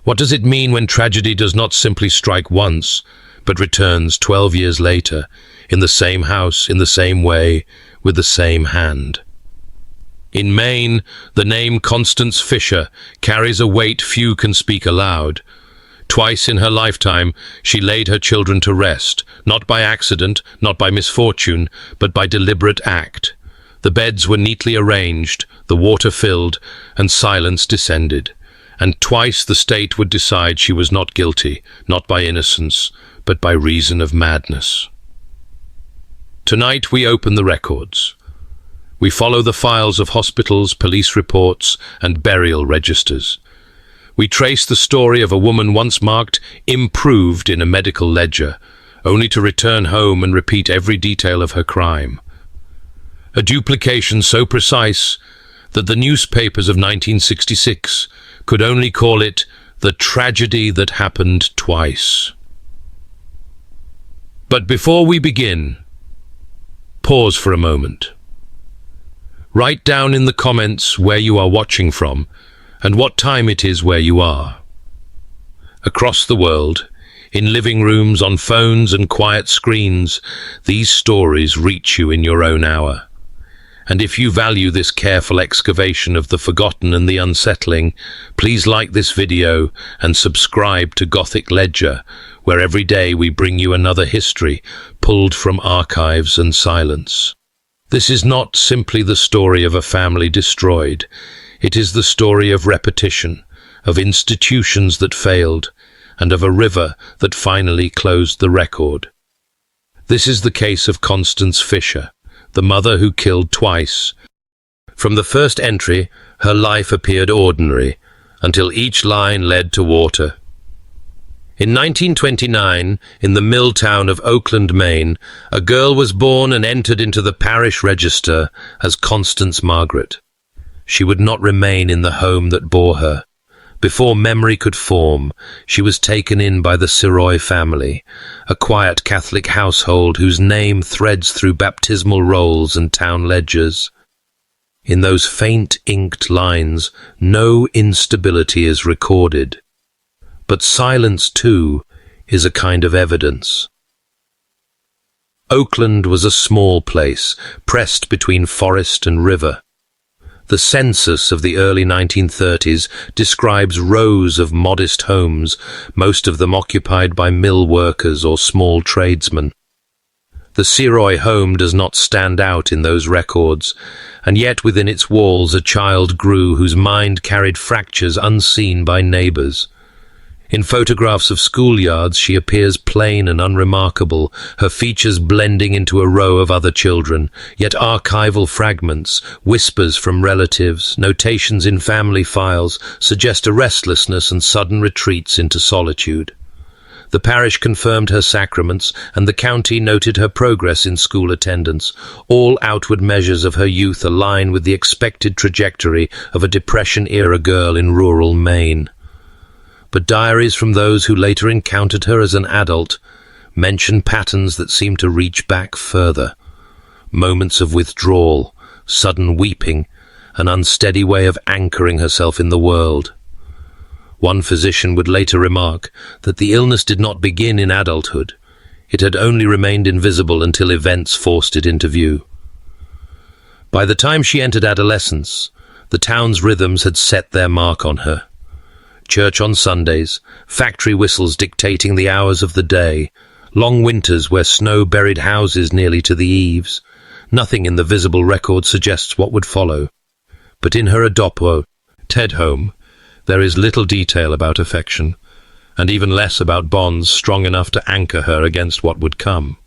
What does it mean when tragedy does not simply strike once, but returns 12 years later, in the same house, in the same way, with the same hand? In Maine, the name Constance Fisher carries a weight few can speak aloud. Twice in her lifetime, she laid her children to rest, not by accident, not by misfortune, but by deliberate act. The beds were neatly arranged, the water filled, and silence descended. And twice the state would decide she was not guilty, not by innocence, but by reason of madness. Tonight we open the records. We follow the files of hospitals, police reports, and burial registers. We trace the story of a woman once marked improved in a medical ledger, only to return home and repeat every detail of her crime. A duplication so precise that the newspapers of 1966 could only call it the tragedy that happened twice. But before we begin, pause for a moment. Write down in the comments where you are watching from and what time it is where you are. Across the world, in living rooms, on phones and quiet screens, these stories reach you in your own hour. And if you value this careful excavation of the forgotten and the unsettling, please like this video and subscribe to Gothic Ledger, where every day we bring you another history pulled from archives and silence. This is not simply the story of a family destroyed. It is the story of repetition, of institutions that failed, and of a river that finally closed the record. This is the case of Constance Fisher, the mother who killed twice. From the first entry, her life appeared ordinary, until each line led to water. In 1929, in the mill town of Oakland, Maine, a girl was born and entered into the parish register as Constance Margaret. She would not remain in the home that bore her. Before memory could form, she was taken in by the Siroy family, a quiet Catholic household whose name threads through baptismal rolls and town ledgers. In those faint inked lines, no instability is recorded. But silence, too, is a kind of evidence. Oakland was a small place, pressed between forest and river. The census of the early 1930s describes rows of modest homes, most of them occupied by mill workers or small tradesmen. The Siroy home does not stand out in those records, and yet within its walls a child grew whose mind carried fractures unseen by neighbors. In photographs of schoolyards, she appears plain and unremarkable, her features blending into a row of other children, yet archival fragments, whispers from relatives, notations in family files suggest a restlessness and sudden retreats into solitude. The parish confirmed her sacraments, and the county noted her progress in school attendance. All outward measures of her youth align with the expected trajectory of a Depression-era girl in rural Maine. But diaries from those who later encountered her as an adult mention patterns that seem to reach back further. Moments of withdrawal, sudden weeping, an unsteady way of anchoring herself in the world. One physician would later remark that the illness did not begin in adulthood. It had only remained invisible until events forced it into view. By the time she entered adolescence, the town's rhythms had set their mark on her. Church on Sundays, factory whistles dictating the hours of the day, long winters where snow buried houses nearly to the eaves. Nothing in the visible record suggests what would follow. But in her etched home, there is little detail about affection, and even less about bonds strong enough to anchor her against what would come.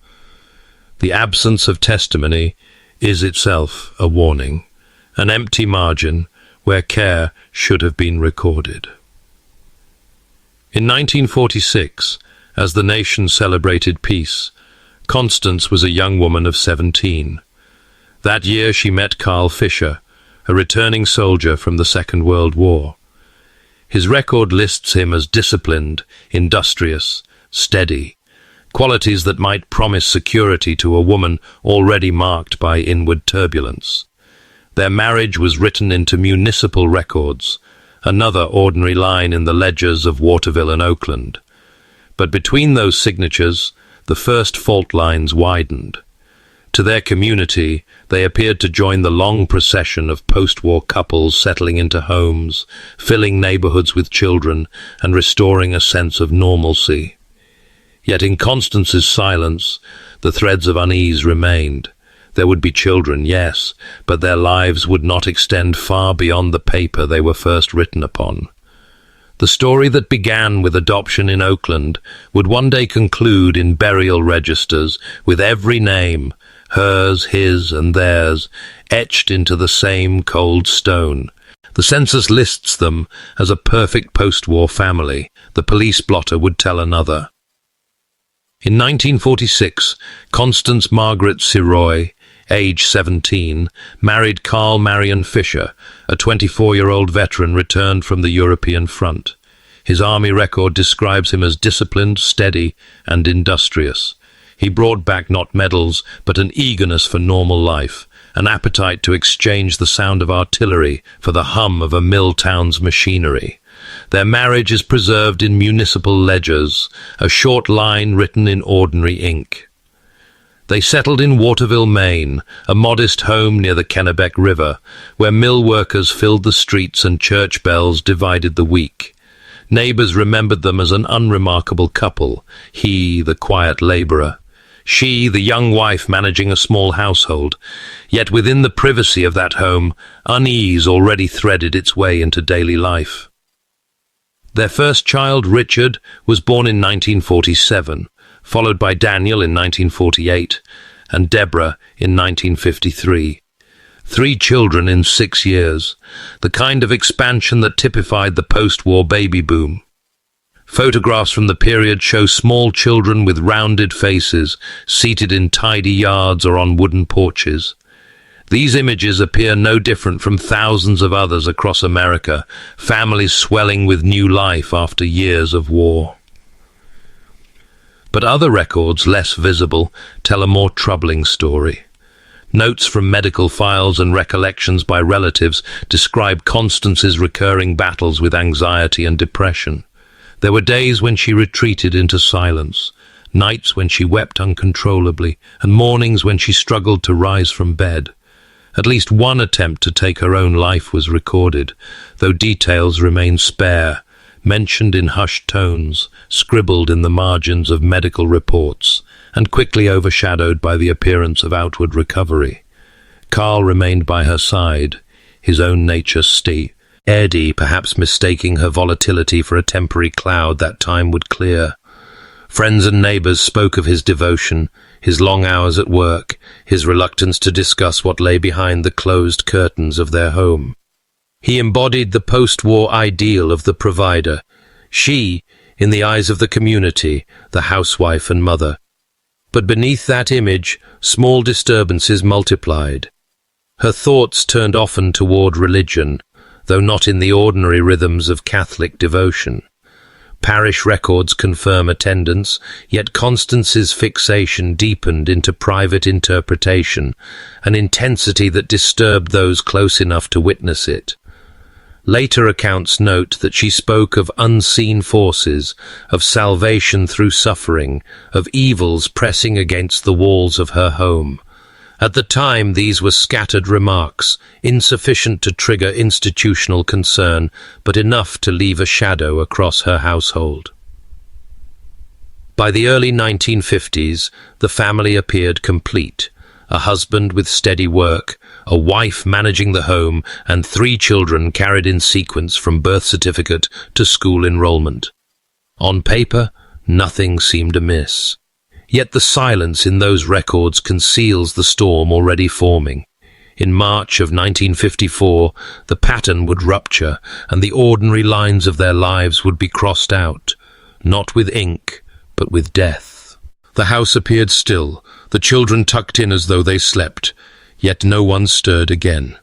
The absence of testimony is itself a warning, an empty margin where care should have been recorded. In 1946, as the nation celebrated peace, Constance was a young woman of 17. That year she met Carl Fisher, a returning soldier from the Second World War. His record lists him as disciplined, industrious, steady, qualities that might promise security to a woman already marked by inward turbulence. Their marriage was written into municipal records, another ordinary line in the ledgers of Waterville and Oakland. But between those signatures, the first fault lines widened. To their community, they appeared to join the long procession of post-war couples settling into homes, filling neighborhoods with children, and restoring a sense of normalcy. Yet in Constance's silence, the threads of unease remained. There would be children, yes, but their lives would not extend far beyond the paper they were first written upon. The story that began with adoption in Oakland would one day conclude in burial registers with every name, hers, his, and theirs, etched into the same cold stone. The census lists them as a perfect post-war family. The police blotter would tell another. In 1946, Constance Margaret Siroy, age 17, married Carl Marion Fisher, a 24-year-old veteran returned from the European front. His army record describes him as disciplined, steady, and industrious. He brought back not medals, but an eagerness for normal life, an appetite to exchange the sound of artillery for the hum of a mill town's machinery. Their marriage is preserved in municipal ledgers, a short line written in ordinary ink. They settled in Waterville, Maine, a modest home near the Kennebec River, where mill workers filled the streets and church bells divided the week. Neighbors remembered them as an unremarkable couple, he the quiet laborer, she the young wife managing a small household. Yet within the privacy of that home, unease already threaded its way into daily life. Their first child, Richard, was born in 1947, followed by Daniel in 1948, and Deborah in 1953. 3 children in 6 years, the kind of expansion that typified the post-war baby boom. Photographs from the period show small children with rounded faces, seated in tidy yards or on wooden porches. These images appear no different from thousands of others across America, families swelling with new life after years of war. But other records, less visible, tell a more troubling story. Notes from medical files and recollections by relatives describe Constance's recurring battles with anxiety and depression. There were days when she retreated into silence, nights when she wept uncontrollably, and mornings when she struggled to rise from bed. At least one attempt to take her own life was recorded, though details remain spare, mentioned in hushed tones, scribbled in the margins of medical reports, and quickly overshadowed by the appearance of outward recovery. Carl remained by her side, his own nature steady, perhaps mistaking her volatility for a temporary cloud that time would clear. Friends and neighbors spoke of his devotion, his long hours at work, his reluctance to discuss what lay behind the closed curtains of their home. He embodied the post-war ideal of the provider. She, in the eyes of the community, the housewife and mother. But beneath that image, small disturbances multiplied. Her thoughts turned often toward religion, though not in the ordinary rhythms of Catholic devotion. Parish records confirm attendance, yet Constance's fixation deepened into private interpretation, an intensity that disturbed those close enough to witness it. Later accounts note that she spoke of unseen forces, of salvation through suffering, of evils pressing against the walls of her home. At the time, these were scattered remarks, insufficient to trigger institutional concern, but enough to leave a shadow across her household. By the early 1950s, the family appeared complete. A husband with steady work, a wife managing the home, and 3 children carried in sequence from birth certificate to school enrollment. On paper, nothing seemed amiss. Yet the silence in those records conceals the storm already forming. In March of 1954, the pattern would rupture, and the ordinary lines of their lives would be crossed out, not with ink, but with death. The house appeared still, the children tucked in as though they slept, yet no one stirred again.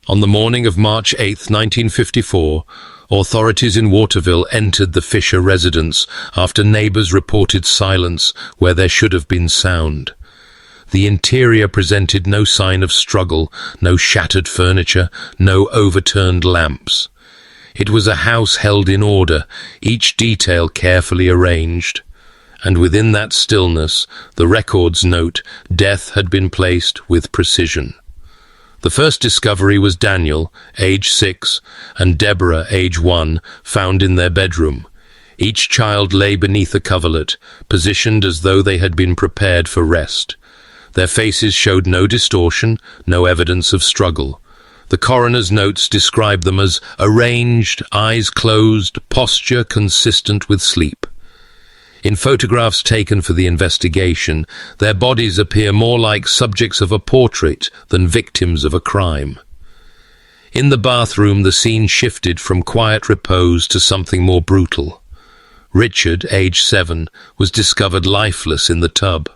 On the morning of March 8, 1954, authorities in Waterville entered the Fisher residence after neighbors reported silence where there should have been sound. The interior presented no sign of struggle, no shattered furniture, no overturned lamps. It was a house held in order, each detail carefully arranged. And within that stillness, the records note, death had been placed with precision. The first discovery was Daniel, age 6, and Deborah, age 1, found in their bedroom. Each child lay beneath a coverlet, positioned as though they had been prepared for rest. Their faces showed no distortion, no evidence of struggle. The coroner's notes describe them as arranged, eyes closed, posture consistent with sleep. In photographs taken for the investigation, their bodies appear more like subjects of a portrait than victims of a crime. In the bathroom, the scene shifted from quiet repose to something more brutal. Richard, age 7, was discovered lifeless in the tub.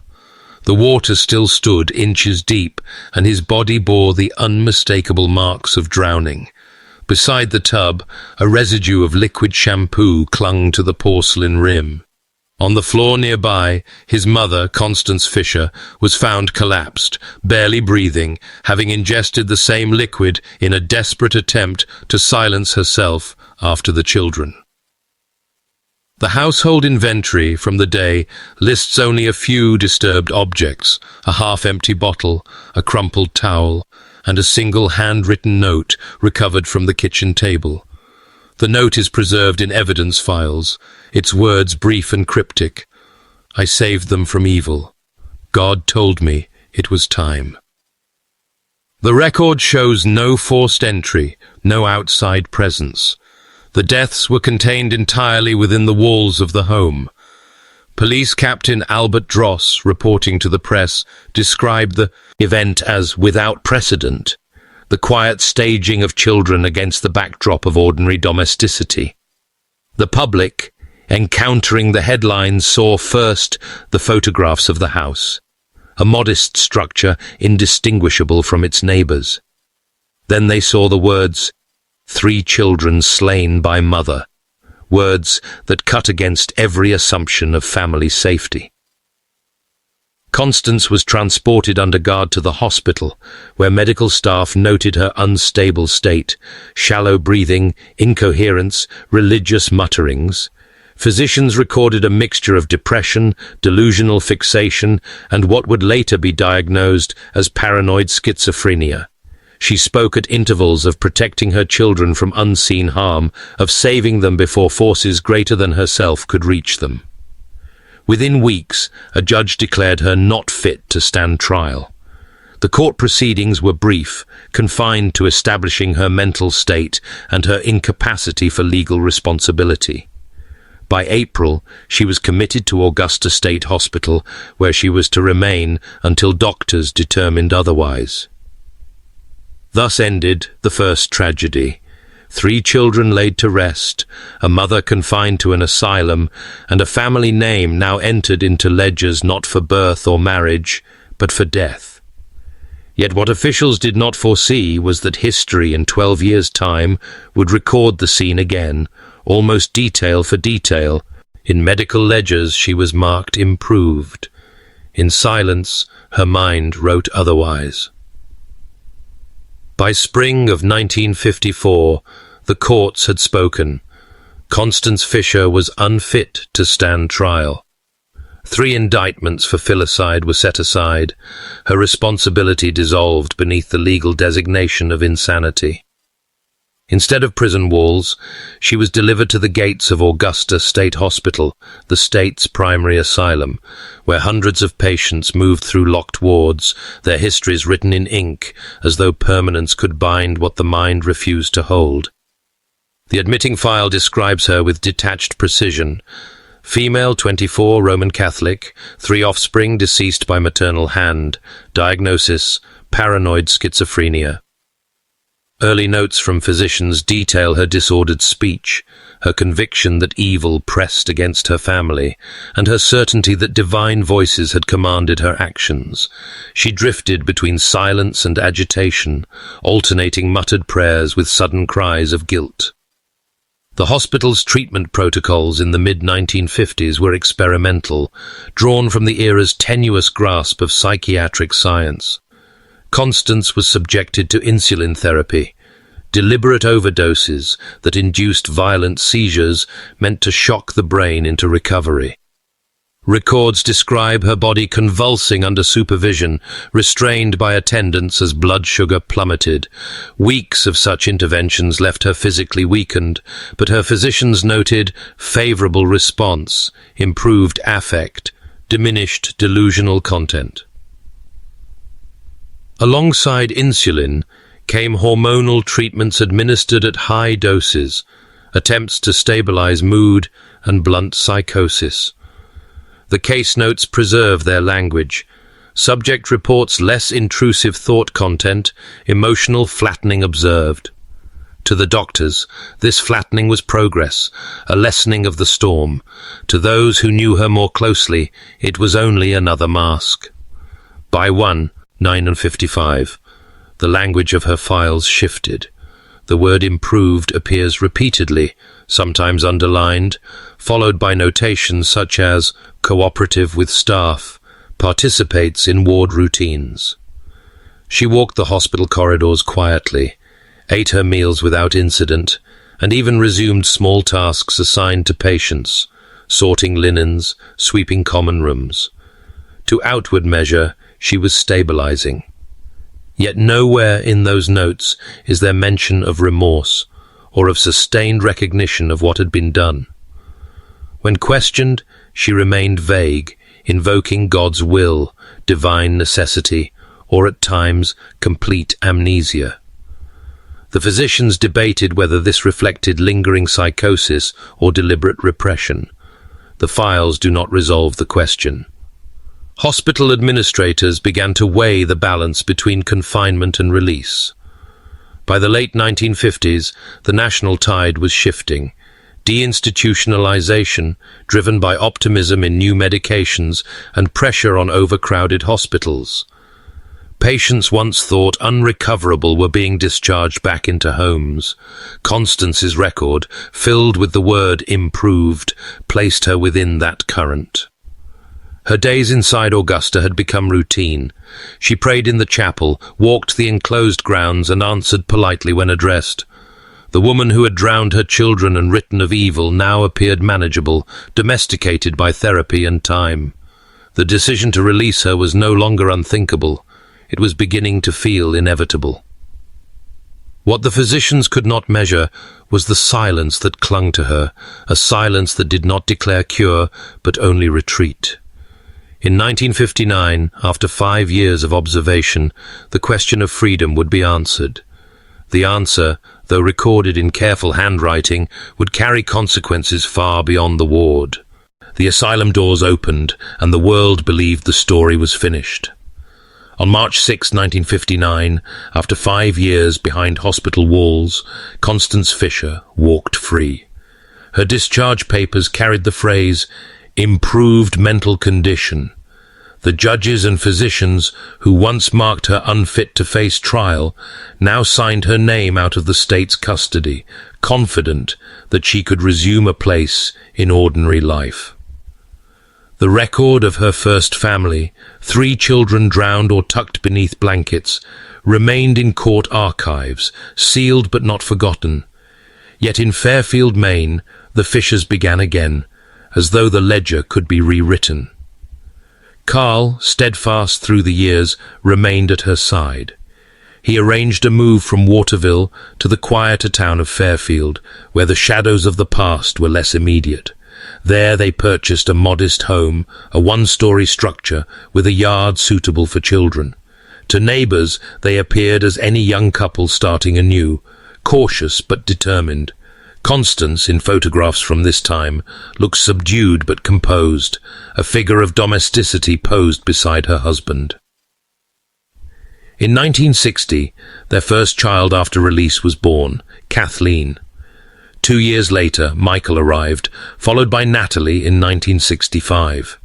The water still stood inches deep, and his body bore the unmistakable marks of drowning. Beside the tub, a residue of liquid shampoo clung to the porcelain rim. On the floor nearby, his mother, Constance Fisher, was found collapsed, barely breathing, having ingested the same liquid in a desperate attempt to silence herself after the children. The household inventory from the day lists only a few disturbed objects: a half-empty bottle, a crumpled towel, and a single handwritten note recovered from the kitchen table. The note is preserved in evidence files, its words brief and cryptic. "I saved them from evil. God told me it was time." The record shows no forced entry, no outside presence. The deaths were contained entirely within the walls of the home. Police Captain Albert Dross, reporting to the press, described the event as without precedent, the quiet staging of children against the backdrop of ordinary domesticity. The public, encountering the headlines, saw first the photographs of the house, a modest structure indistinguishable from its neighbors. Then they saw the words, "3 children slain by mother," words that cut against every assumption of family safety. Constance was transported under guard to the hospital, where medical staff noted her unstable state, shallow breathing, incoherence, religious mutterings. Physicians recorded a mixture of depression, delusional fixation, and what would later be diagnosed as paranoid schizophrenia. She spoke at intervals of protecting her children from unseen harm, of saving them before forces greater than herself could reach them. Within weeks, a judge declared her not fit to stand trial. The court proceedings were brief, confined to establishing her mental state and her incapacity for legal responsibility. By April, she was committed to Augusta State Hospital, where she was to remain until doctors determined otherwise. Thus ended the first tragedy. 3 children laid to rest, a mother confined to an asylum, and a family name now entered into ledgers not for birth or marriage, but for death. Yet what officials did not foresee was that history in 12 years' time would record the scene again, almost detail for detail. In medical ledgers she was marked improved. In silence, her mind wrote otherwise. By spring of 1954, the courts had spoken. Constance Fisher was unfit to stand trial. 3 indictments for filicide were set aside, her responsibility dissolved beneath the legal designation of insanity. Instead of prison walls, she was delivered to the gates of Augusta State Hospital, the state's primary asylum, where hundreds of patients moved through locked wards, their histories written in ink, as though permanence could bind what the mind refused to hold. The admitting file describes her with detached precision. Female, 24, Roman Catholic, 3 offspring deceased by maternal hand. Diagnosis: paranoid schizophrenia. Early notes from physicians detail her disordered speech, her conviction that evil pressed against her family, and her certainty that divine voices had commanded her actions. She drifted between silence and agitation, alternating muttered prayers with sudden cries of guilt. The hospital's treatment protocols in the mid-1950s were experimental, drawn from the era's tenuous grasp of psychiatric science. Constance was subjected to insulin therapy, deliberate overdoses that induced violent seizures meant to shock the brain into recovery. Records describe her body convulsing under supervision, restrained by attendants as blood sugar plummeted. Weeks of such interventions left her physically weakened, but her physicians noted favorable response, improved affect, diminished delusional content. Alongside insulin came hormonal treatments administered at high doses, attempts to stabilize mood and blunt psychosis. The case notes preserve their language. Subject reports less intrusive thought content, emotional flattening observed. To the doctors, this flattening was progress, a lessening of the storm. To those who knew her more closely, it was only another mask. By 9:55, the language of her files shifted. The word improved appears repeatedly, sometimes underlined, followed by notations such as cooperative with staff, participates in ward routines. She walked the hospital corridors quietly, ate her meals without incident, and even resumed small tasks assigned to patients, sorting linens, sweeping common rooms. To outward measure, she was stabilizing. Yet nowhere in those notes is there mention of remorse or of sustained recognition of what had been done. When questioned, she remained vague, invoking God's will, divine necessity, or at times complete amnesia. The physicians debated whether this reflected lingering psychosis or deliberate repression. The files do not resolve the question. Hospital administrators began to weigh the balance between confinement and release. By the late 1950s, the national tide was shifting. Deinstitutionalization, driven by optimism in new medications and pressure on overcrowded hospitals. Patients once thought unrecoverable were being discharged back into homes. Constance's record, filled with the word improved, placed her within that current. Her days inside Augusta had become routine. She prayed in the chapel, walked the enclosed grounds, and answered politely when addressed. The woman who had drowned her children and written of evil now appeared manageable, domesticated by therapy and time. The decision to release her was no longer unthinkable. It was beginning to feel inevitable. What the physicians could not measure was the silence that clung to her, a silence that did not declare cure, but only retreat. In 1959, after 5 years of observation, the question of freedom would be answered. The answer, though recorded in careful handwriting, would carry consequences far beyond the ward. The asylum doors opened, and the world believed the story was finished. On March 6, 1959, after 5 years behind hospital walls, Constance Fisher walked free. Her discharge papers carried the phrase, "improved mental condition." The judges and physicians who once marked her unfit to face trial now signed her name out of the state's custody, confident that she could resume a place in ordinary life. The record of her first family, 3 children drowned or tucked beneath blankets, remained in court archives, sealed but not forgotten. Yet in Fairfield, Maine, the Fishers began again, as though the ledger could be rewritten. Carl, steadfast through the years, remained at her side. He arranged a move from Waterville to the quieter town of Fairfield, where the shadows of the past were less immediate. There they purchased a modest home, a 1-story structure with a yard suitable for children. To neighbors, they appeared as any young couple starting anew, cautious but determined. Constance, in photographs from this time, looks subdued but composed, a figure of domesticity posed beside her husband. In 1960, their first child after release was born, Kathleen. 2 years later, Michael arrived, followed by Natalie in 1965.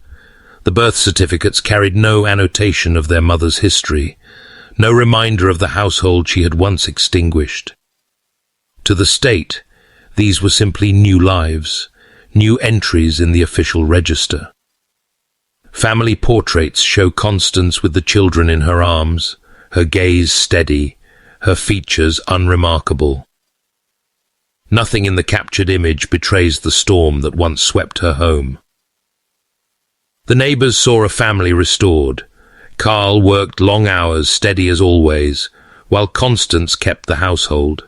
The birth certificates carried no annotation of their mother's history, no reminder of the household she had once extinguished. To the state, these were simply new lives, new entries in the official register. Family portraits show Constance with the children in her arms, her gaze steady, her features unremarkable. Nothing in the captured image betrays the storm that once swept her home. The neighbours saw a family restored. Carl worked long hours, steady as always, while Constance kept the household.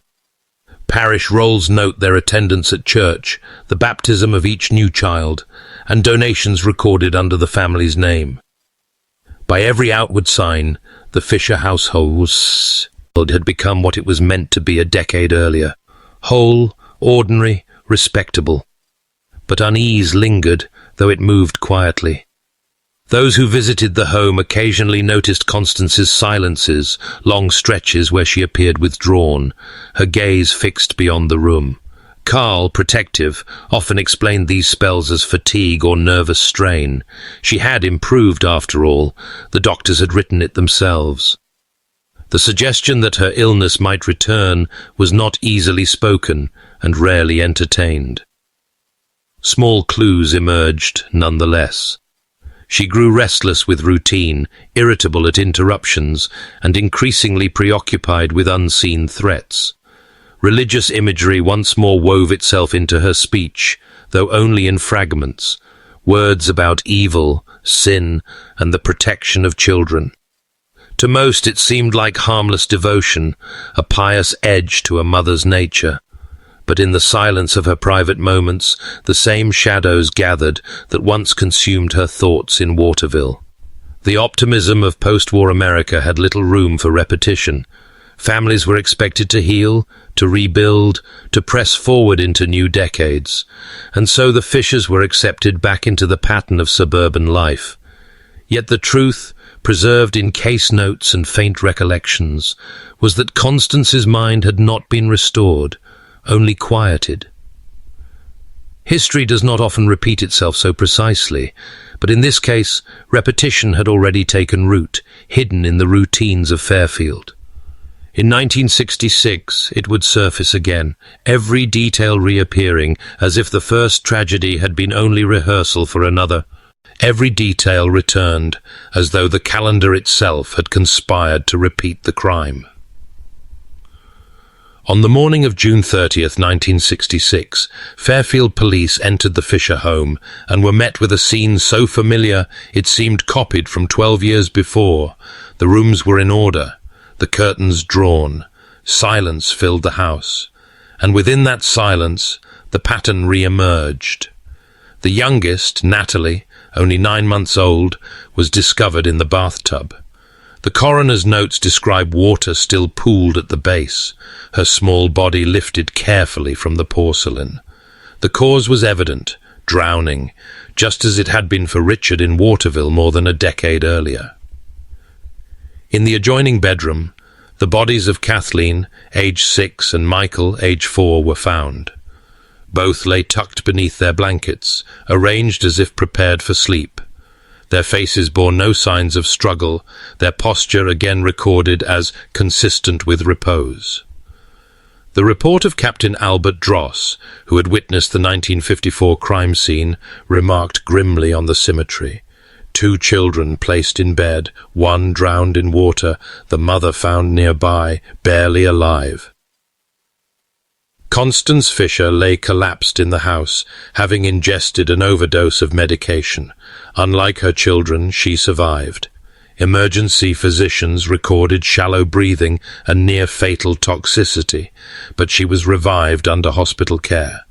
Parish rolls note their attendance at church, the baptism of each new child, and donations recorded under the family's name. By every outward sign, the Fisher household had become what it was meant to be a decade earlier: whole, ordinary, respectable. But unease lingered, though it moved quietly. Those who visited the home occasionally noticed Constance's silences, long stretches where she appeared withdrawn, her gaze fixed beyond the room. Carl, protective, often explained these spells as fatigue or nervous strain. She had improved, after all. The doctors had written it themselves. The suggestion that her illness might return was not easily spoken and rarely entertained. Small clues emerged, nonetheless. She grew restless with routine, irritable at interruptions, and increasingly preoccupied with unseen threats. Religious imagery once more wove itself into her speech, though only in fragments, words about evil, sin, and the protection of children. To most it seemed like harmless devotion, a pious edge to a mother's nature. But in the silence of her private moments, the same shadows gathered that once consumed her thoughts in Waterville. The optimism of post-war America had little room for repetition. Families were expected to heal, to rebuild, to press forward into new decades. And so the Fishers were accepted back into the pattern of suburban life. Yet the truth, preserved in case notes and faint recollections, was that Constance's mind had not been restored, only quieted. History does not often repeat itself so precisely, but in this case, repetition had already taken root, hidden in the routines of Fairfield. In 1966, it would surface again, every detail reappearing, as if the first tragedy had been only rehearsal for another. Every detail returned, as though the calendar itself had conspired to repeat the crime. On the morning of June 30th, 1966, Fairfield police entered the Fisher home and were met with a scene so familiar it seemed copied from 12 years before. The rooms were in order, the curtains drawn, silence filled the house, and within that silence the pattern re-emerged. The youngest, Natalie, only 9 months old, was discovered in the bathtub. The coroner's notes describe water still pooled at the base, her small body lifted carefully from the porcelain. The cause was evident, drowning, just as it had been for Richard in Waterville more than a decade earlier. In the adjoining bedroom, the bodies of Kathleen, age 6, and Michael, age 4, were found. Both lay tucked beneath their blankets, arranged as if prepared for sleep. Their faces bore no signs of struggle, their posture again recorded as consistent with repose. The report of Captain Albert Dross, who had witnessed the 1954 crime scene, remarked grimly on the symmetry. 2 children placed in bed, one drowned in water, the mother found nearby, barely alive. Constance Fisher lay collapsed in the house, having ingested an overdose of medication. Unlike her children, she survived. Emergency physicians recorded shallow breathing and near-fatal toxicity, but she was revived under hospital care.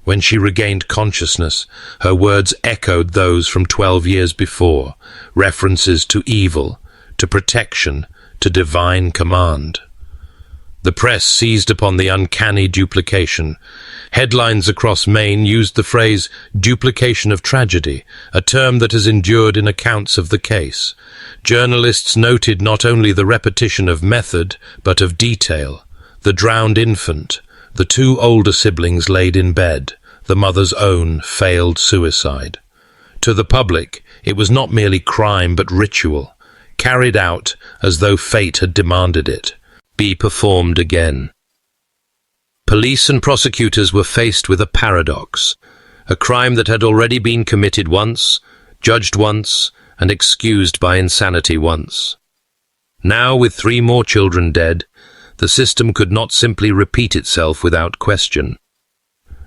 When she regained consciousness, her words echoed those from 12 years before, references to evil, to protection, to divine command. The press seized upon the uncanny duplication. Headlines across Maine used the phrase duplication of tragedy, a term that has endured in accounts of the case. Journalists noted not only the repetition of method, but of detail. The drowned infant, the 2 older siblings laid in bed, the mother's own failed suicide. To the public, it was not merely crime but ritual, carried out as though fate had demanded it. Be performed again. Police and prosecutors were faced with a paradox, a crime that had already been committed once, judged once, and excused by insanity once. Now, with 3 more children dead, The system could not simply repeat itself without question.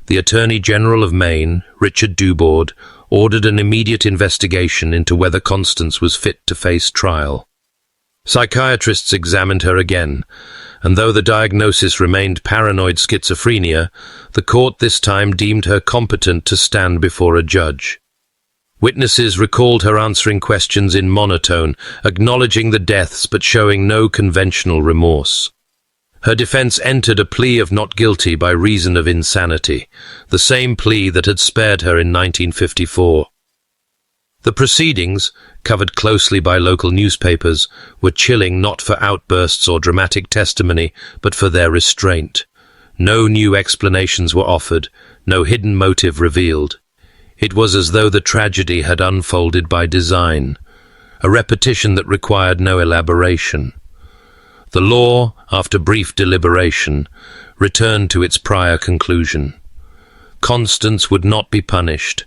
The Attorney General of Maine, Richard Dubord, ordered an immediate investigation into whether Constance was fit to face trial. Psychiatrists examined her again, and though the diagnosis remained paranoid schizophrenia, the court this time deemed her competent to stand before a judge. Witnesses recalled her answering questions in monotone, acknowledging the deaths but showing no conventional remorse. Her defense entered a plea of not guilty by reason of insanity, the same plea that had spared her in 1954. The proceedings, covered closely by local newspapers, were chilling not for outbursts or dramatic testimony, but for their restraint. No new explanations were offered, no hidden motive revealed. It was as though the tragedy had unfolded by design, a repetition that required no elaboration. The law, after brief deliberation, returned to its prior conclusion. Constance would not be punished,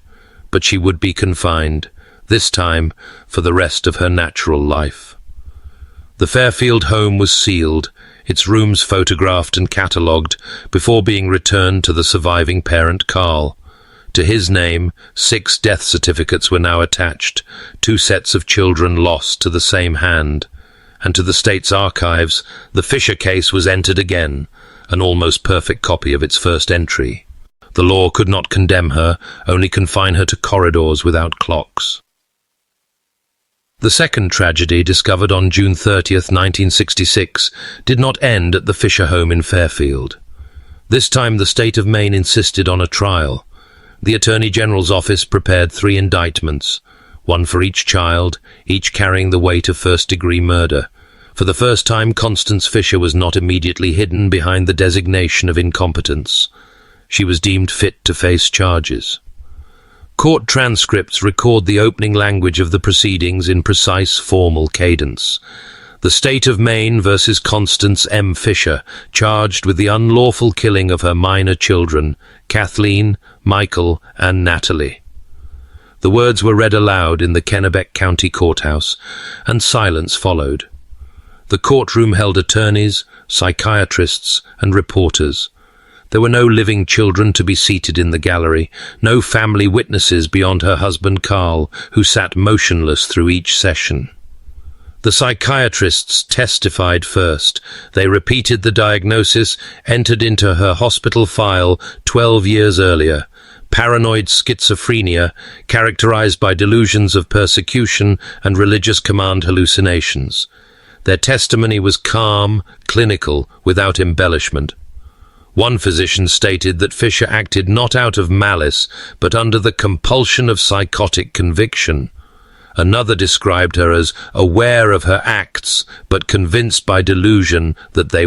but she would be confined, this time for the rest of her natural life. The Fairfield home was sealed, its rooms photographed and catalogued, before being returned to the surviving parent Carl. To his name, 6 death certificates were now attached, 2 sets of children lost to the same hand. And to the state's archives, the Fisher case was entered again, an almost perfect copy of its first entry. The law could not condemn her, only confine her to corridors without clocks. The second tragedy, discovered on June 30th, 1966, did not end at the Fisher home in Fairfield. This time the state of Maine insisted on a trial. The Attorney General's office prepared 3 indictments, one for each child, each carrying the weight of first-degree murder. For the first time, Constance Fisher was not immediately hidden behind the designation of incompetence. She was deemed fit to face charges. Court transcripts record the opening language of the proceedings in precise, formal cadence. The state of Maine versus Constance M. Fisher, charged with the unlawful killing of her minor children, Kathleen, Michael, and Natalie. The words were read aloud in the Kennebec County Courthouse, and silence followed. The courtroom held attorneys, psychiatrists, and reporters. There were no living children to be seated in the gallery, no family witnesses beyond her husband Carl, who sat motionless through each session. The psychiatrists testified first. They repeated the diagnosis entered into her hospital file 12 years earlier: paranoid schizophrenia, characterized by delusions of persecution and religious command hallucinations. Their testimony was calm, clinical, without embellishment. One physician stated that Fisher acted not out of malice, but under the compulsion of psychotic conviction. Another described her as aware of her acts, but convinced by delusion that they